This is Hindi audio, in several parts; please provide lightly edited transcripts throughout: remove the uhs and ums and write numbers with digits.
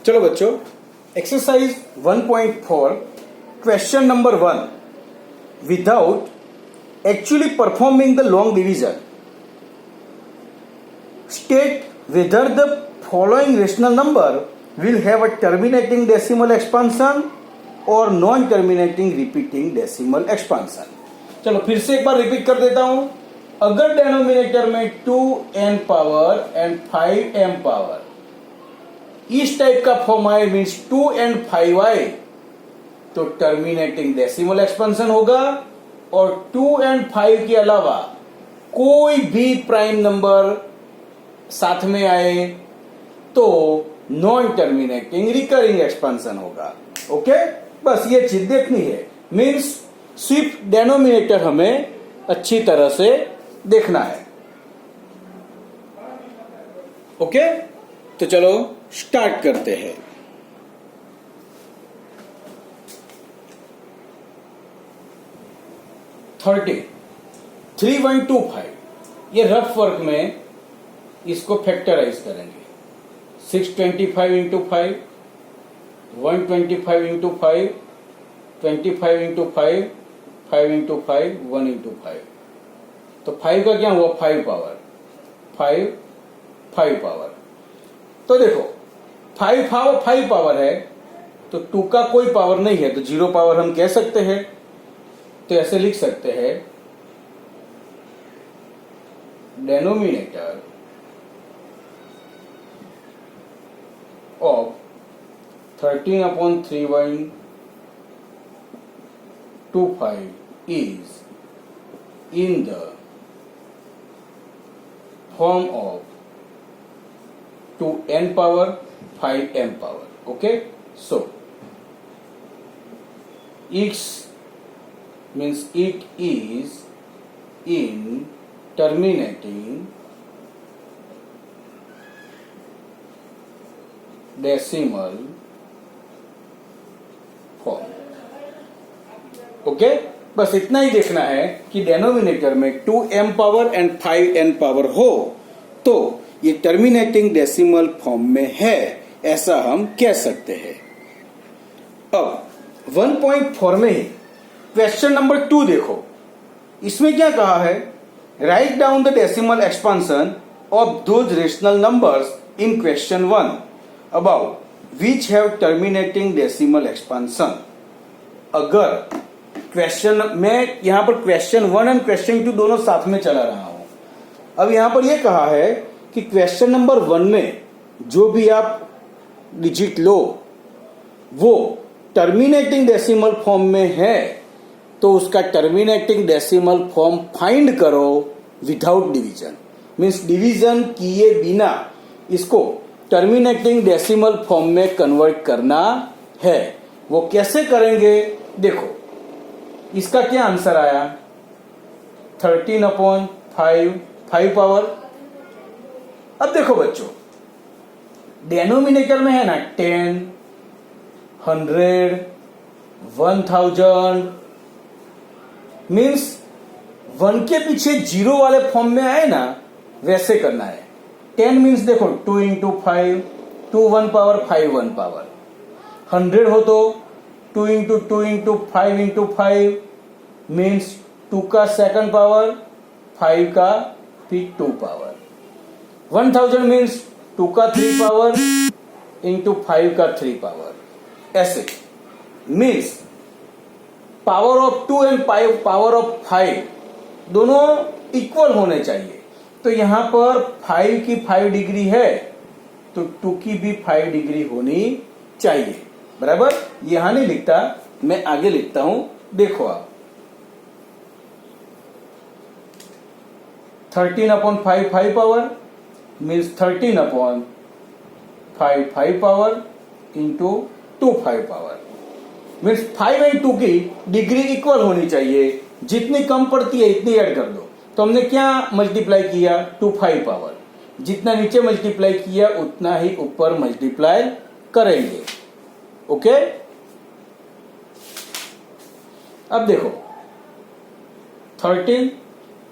चलो बच्चों, exercise 1.4 question number 1, without actually performing the long division state whether the following rational number will have a terminating decimal expansion or non-terminating repeating decimal expansion। चलो फिर से एक बार रिपीट कर देता हूं। अगर डेनोमिनेटर में 2n power and 5m power इस टाइप का फॉर्म आए, मीन्स 2 and 5i, तो टर्मिनेटिंग डेसिमल एक्सपेंशन होगा। और 2 and 5 के अलावा कोई भी प्राइम नंबर साथ में आए तो नॉन टर्मिनेटिंग रिकरिंग एक्सपेंशन होगा। ओके, बस ये चीज देखनी है। मीन्स सिर्फ डेनोमिनेटर हमें अच्छी तरह से देखना है। ओके, तो चलो स्टार्ट करते हैं। थर्टी 3125, ये रफ वर्क में इसको फैक्टराइज करेंगे। 625 into 5, 125 into 5, 25 into 5, 5 into 5, 1 into 5। तो 5 का क्या हुआ? 5 पावर, 5 पावर। तो देखो 5 पावर है तो 2 का कोई पावर नहीं है, तो 0 पावर हम कह सकते हैं। तो ऐसे लिख सकते हैं, denominator of 13/3125 is in the form of 2n power 5m power. Okay, so x means it is in terminating decimal form. Okay, बस इतना ही देखना है कि डेनोमिनेटर में 2m power and 5n power हो तो ये टर्मिनेटिंग डेसिमल फॉर्म में है, ऐसा हम कह सकते हैं। अब 1.4 में ही क्वेश्चन नंबर 2 देखो, इसमें क्या कहा है? Write down the decimal expansion of those rational numbers in question 1 about which have terminating decimal expansion। अगर क्वेश्चन में यहां पर क्वेश्चन 1 एंड क्वेश्चन 2 दोनों साथ में चला रहा हूं। अब यहां पर यह कहा है कि क्वेश्चन नंबर 1 में जो भी आप डिजिट लो वो टर्मिनेटिंग डेसिमल फॉर्म में है, तो उसका टर्मिनेटिंग डेसिमल फॉर्म फाइंड करो विदाउट डिवीजन। मीन्स डिवीजन किए बिना इसको टर्मिनेटिंग डेसिमल फॉर्म में कन्वर्ट करना है। वो कैसे करेंगे? देखो इसका क्या आंसर आया? 13/5 5 पावर। अब देखो बच्चों, डेनोमिनेटर में है ना 10, 100, 1000, मीन्स 1 के पीछे 0 वाले फॉर्म में आए ना, वैसे करना है। 10 मीन्स देखो 2 इंटू 5, 2 1 पावर 5 1 पावर। 100 हो तो 2 इंटू 2 इंटू 5 इंटू 5 मीन्स 2 का सेकंड पावर, 5 का फिर 2 पावर। 1000 मीन्स 2 का 3 पावर इंटू 5 का 3 पावर। ऐसे means power of 2 and power of 5 दोनों इक्वल होने चाहिए। तो यहां पर 5 की 5 डिग्री है तो 2 की भी 5 डिग्री होनी चाहिए। बराबर, यहां नहीं लिखता, मैं आगे लिखता हूं, देखो आप। 13/5 5 power means 13/5 5 power into 2 5 power. Means 5 and 2 की डिग्री इक्वल होनी चाहिए। जितनी कम पड़ती है इतनी ऐड कर दो। तो हमने क्या मल्टीप्लाई किया? 2 5 पावर। जितना नीचे मल्टीप्लाई किया उतना ही ऊपर मल्टीप्लाई करेंगे। ओके, अब देखो 13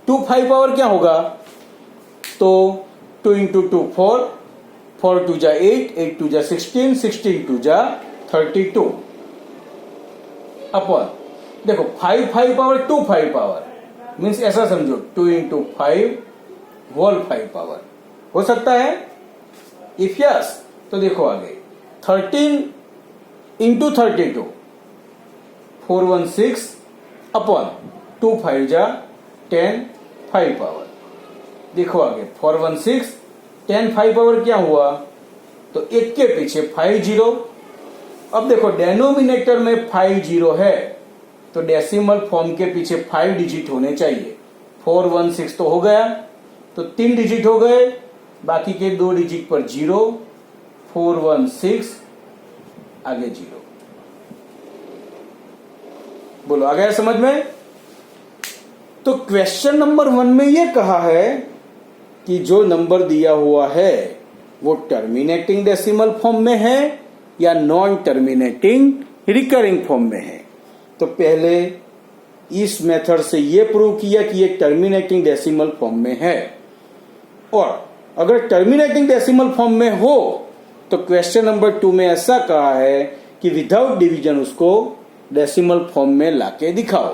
2 5 पावर क्या होगा? तो 2 इंटू 2 4, 4 2 जा 8, 8 2 जा 16, 16 2 जा 32 अपन देखो 5 5 पावर 2 5 पावर मीन्स ऐसा समझो 2 इंटू 5 होल 5 पावर हो सकता है। इफ यस तो देखो आगे 13 इंटू 32 416 अपन 2 5 जा 10 5 पावर। देखो आगे 416 10 5 पावर क्या हुआ तो एक के पीछे 5 जीरो। अब देखो डेनोमिनेटर में 5 जीरो है तो डेसिमल फॉर्म के पीछे 5 डिजिट होने चाहिए। 416 तो हो गया तो 3 डिजिट हो गए, बाकी के 2 डिजिट पर 0, 416 आगे 0। बोलो आ गया समझ में। तो क्वेश्चन नंबर 1 में यह कहा है कि जो नंबर दिया हुआ है वो टर्मिनेटिंग डेसिमल फॉर्म में है या नॉन टर्मिनेटिंग रिकरिंग फॉर्म में है। तो पहले इस मेथड से यह प्रूव किया कि ये टर्मिनेटिंग डेसिमल फॉर्म में है, और अगर टर्मिनेटिंग डेसिमल फॉर्म में हो तो क्वेश्चन नंबर 2 में ऐसा कहा है कि विदाउट डिवीजन उसको डेसिमल फॉर्म में लाके दिखाओ,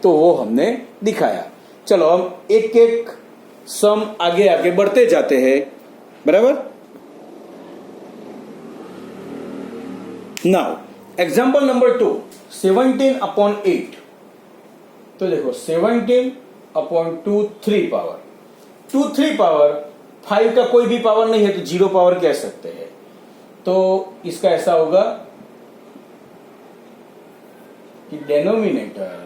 तो वो हमने दिखाया। चलो हम एक एक सम आगे आगे बढ़ते जाते हैं, बराबर। Now example number 2 17/8। तो देखो 17/2 3 पावर 2 3 पावर 5 का कोई भी पावर नहीं है तो 0 पावर कह सकते हैं। तो इसका ऐसा होगा कि denominator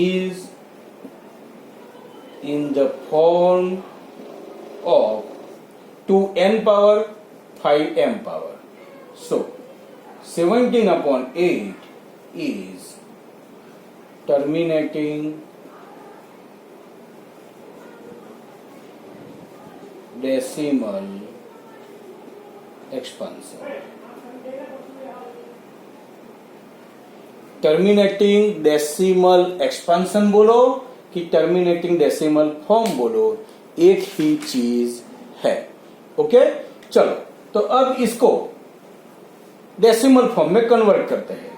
is in the form of 2n power 5m power. So 17/8 is terminating decimal expansion. Terminating decimal expansion बोलो कि टर्मिनेटिंग डेसिमल फॉर्म बोलो, एक ही चीज है। ओके चलो, तो अब इसको डेसिमल फॉर्म में कन्वर्ट करते हैं।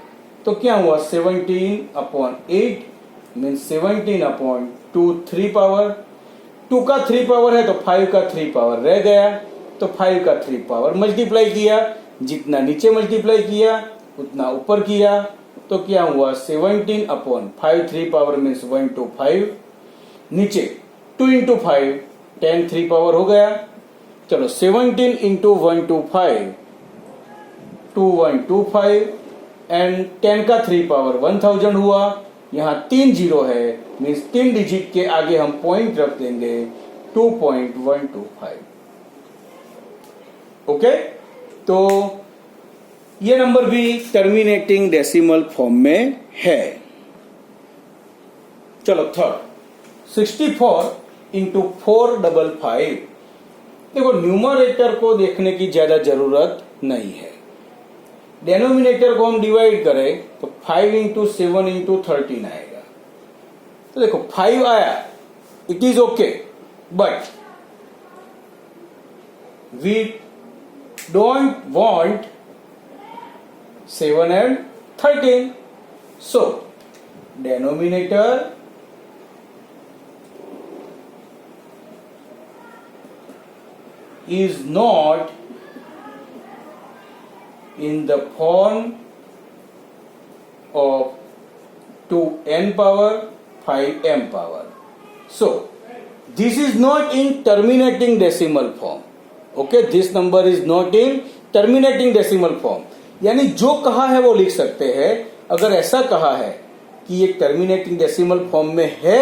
तो क्या हुआ 17/8 मीन्स 17/2 3 पावर। 2 का 3 पावर है तो 5 का 3 पावर रह गया, तो 5 का 3 पावर मल्टीप्लाई किया, जितना नीचे मल्टीप्लाई किया उतना ऊपर किया, तो क्या हुआ 17/5 3 पावर मीन्स 1 to 5, नीचे 2 into 5 10 3 पावर हो गया। चलो 17 into 1 to 5 2125 एंड 10 का 3 पावर 1000 हुआ। यहाँ 3 जीरो है मीन्स 3 डिजिट के आगे हम पॉइंट रख देंगे 2.125। ओके, तो ये नंबर भी टर्मिनेटिंग डेसिमल फॉर्म में है। चलो थर्ड 64 into 455। देखो न्यूमरेटर को देखने की ज्यादा जरूरत नहीं है, डेनोमिनेटर को हम डिवाइड करें तो 5 into 7 into 13 आएगा। तो देखो 5 आया, it is okay, but we don't want 7 and 13, so denominator is not in the form of 2n power 5m power, so this is not in terminating decimal form. Okay, this number is not in terminating decimal form, यानी जो कहा है वो लिख सकते हैं। अगर ऐसा कहा है कि ये टर्मिनेटिंग डेसिमल फॉर्म में है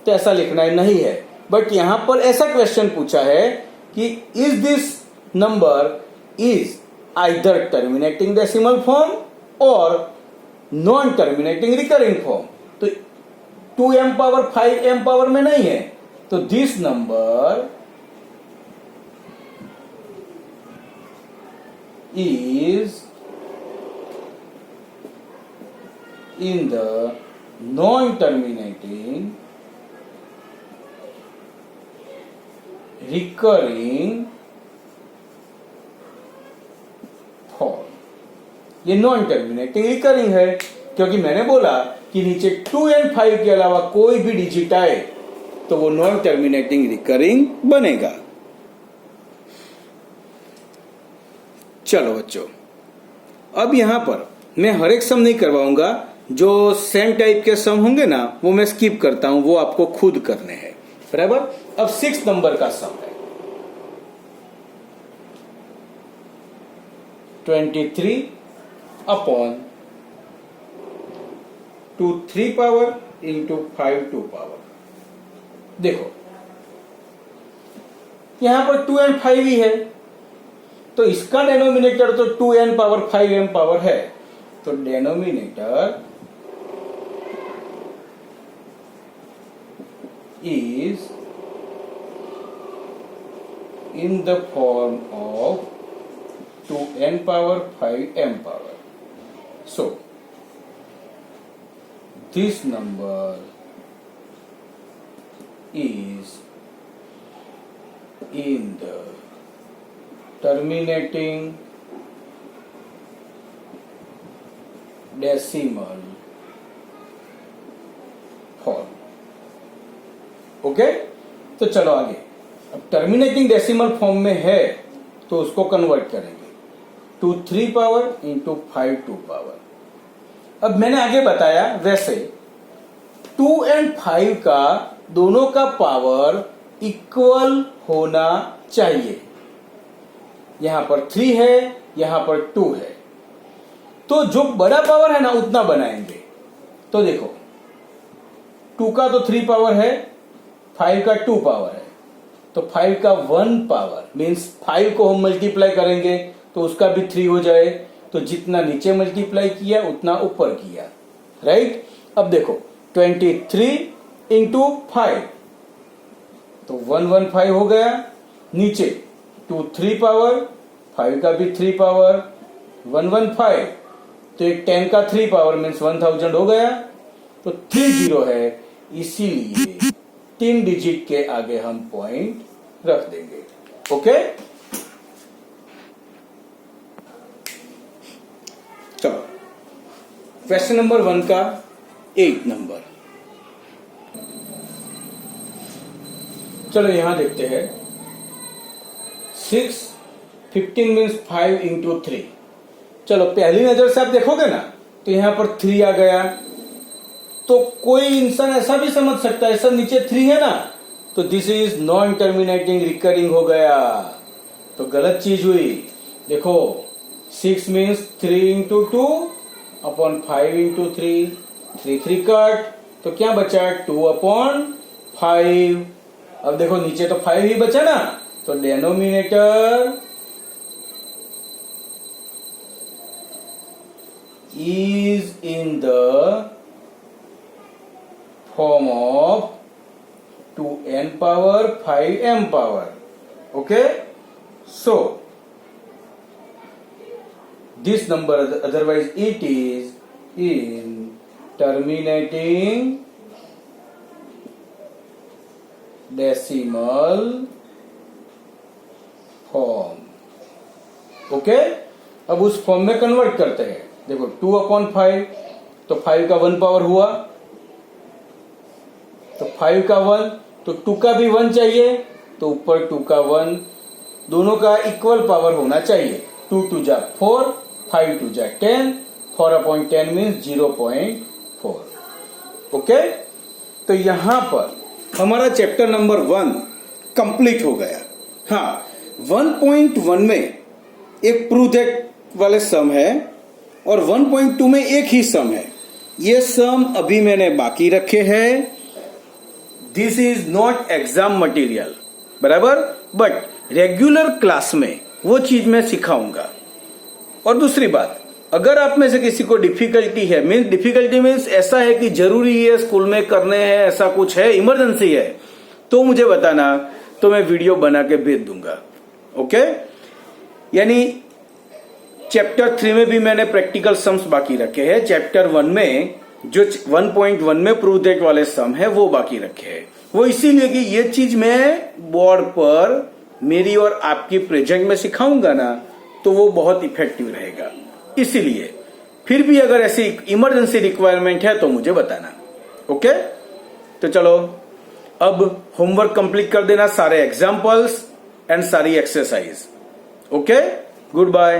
तो ऐसा लिखना है, नहीं है। बट यहां पर ऐसा क्वेश्चन पूछा है कि is this number is either terminating decimal form और नॉन टर्मिनेटिंग रिकरिंग फॉर्म। तो 2m पावर 5m पावर में नहीं है, तो this number is in the non-terminating recurring form. ये नॉन टर्मिनेटिंग रिकरिंग है, क्योंकि मैंने बोला कि नीचे 2 एंड 5 के अलावा कोई भी डिजिट आए तो वो नॉन टर्मिनेटिंग रिकरिंग बनेगा। चलो बच्चों, अब यहां पर मैं हर एक सम नहीं करवाऊंगा, जो सेम टाइप के सम होंगे ना वो मैं स्किप करता हूं, वो आपको खुद करने हैं, बराबर। अब 6 नंबर का सम है 23 अपॉन 2 3 पावर इंटू 5 2 पावर। देखो यहां पर 2 एंड 5 ही है, तो इसका डेनोमिनेटर तो 2n पावर 5m पावर है, तो denominator is in the form of 2n power 5m power. So this number is in the terminating decimal form. Okay, तो चलो आगे। अब टर्मिनेटिंग डेसिमल फॉर्म में है तो उसको कन्वर्ट करेंगे 2 3 पावर इंटू 5 2 पावर। अब मैंने आगे बताया वैसे 2 एंड 5 का दोनों का पावर इक्वल होना चाहिए। यहां पर 3 है, यहां पर 2 है, तो जो बड़ा पावर है ना उतना बनाएंगे। तो देखो 2 का तो 3 पावर है, 5 का 2 पावर है, तो 5 का 1 पावर मीन्स 5 को हम मल्टीप्लाई करेंगे तो उसका भी 3 हो जाए, तो जितना नीचे मल्टीप्लाई किया उतना ऊपर किया, राइट। अब देखो 23 इंटू 5 तो 115 हो गया, नीचे 2 3 पावर, 5 का भी 3 पावर 115, तो ये 10 का 3 पावर मीन्स 1000 हो गया, तो 30 है, इसीलिए 3 डिजिट के आगे हम पॉइंट रख देंगे। ओके, चलो क्वेश्चन नंबर 1 का 8 नंबर। चलो यहां देखते हैं 6 15 मीन्स 5 इंटू 3। चलो पहली नजर से आप देखोगे ना तो यहां पर 3 आ गया, तो कोई इंसान ऐसा भी समझ सकता है सर नीचे 3 है ना, तो this is non terminating recurring हो गया, तो गलत चीज हुई। देखो 6 means 3 into 2 upon 5 into 3, 3 3 cut, तो क्या बचा 2 अपॉन 5। अब देखो नीचे तो 5 ही बचा ना, तो denominator is in the form of 2n power 5m power. Okay, so this number, otherwise it is in terminating decimal form. Okay, अब उस फॉर्म में कन्वर्ट करते हैं। देखो 2 अपॉन 5, तो 5 का 1 पावर हुआ, तो 5 का 1, तो 2 का भी 1 चाहिए, तो ऊपर 2 का 1, दोनों का इक्वल पावर होना चाहिए। 2 2 जा 4, 5 2 जा 10, 4 अपॉन 10 मीन्स 0.4। ओके, तो यहां पर हमारा चैप्टर नंबर 1 कंप्लीट हो गया। हाँ, 1.1 में एक प्रूव दैट वाले सम है और 1.2 में एक ही सम है। ये सम अभी मैंने बाकी रखे हैं। This is not exam material, बराबर, बट रेगुलर क्लास में वो चीज मैं सिखाऊंगा। और दूसरी बात, अगर आप में से किसी को डिफिकल्टी है, डिफिकल्टी मीन्स ऐसा है कि जरूरी है स्कूल में करने हैं, ऐसा कुछ है, इमरजेंसी है, तो मुझे बताना, तो मैं वीडियो बना के भेज दूंगा। ओके, यानी चैप्टर 3 में भी मैंने प्रैक्टिकल सम्स बाकी रखे हैं, चैप्टर 1 में जो 1.1 में प्रूव दैट वाले सम है वो बाकी रखे हैं। वो इसीलिए कि ये चीज मैं बोर्ड पर मेरी और आपकी प्रेजेंट में सिखाऊंगा ना, तो वो बहुत इफेक्टिव रहेगा। इसीलिए फिर भी अगर ऐसी इमरजेंसी रिक्वायरमेंट है तो मुझे बताना। ओके, तो चलो अब होमवर्क कंप्लीट कर देना, सारे एग्जाम्पल्स एंड सारी एक्सरसाइज। Okay, good bye.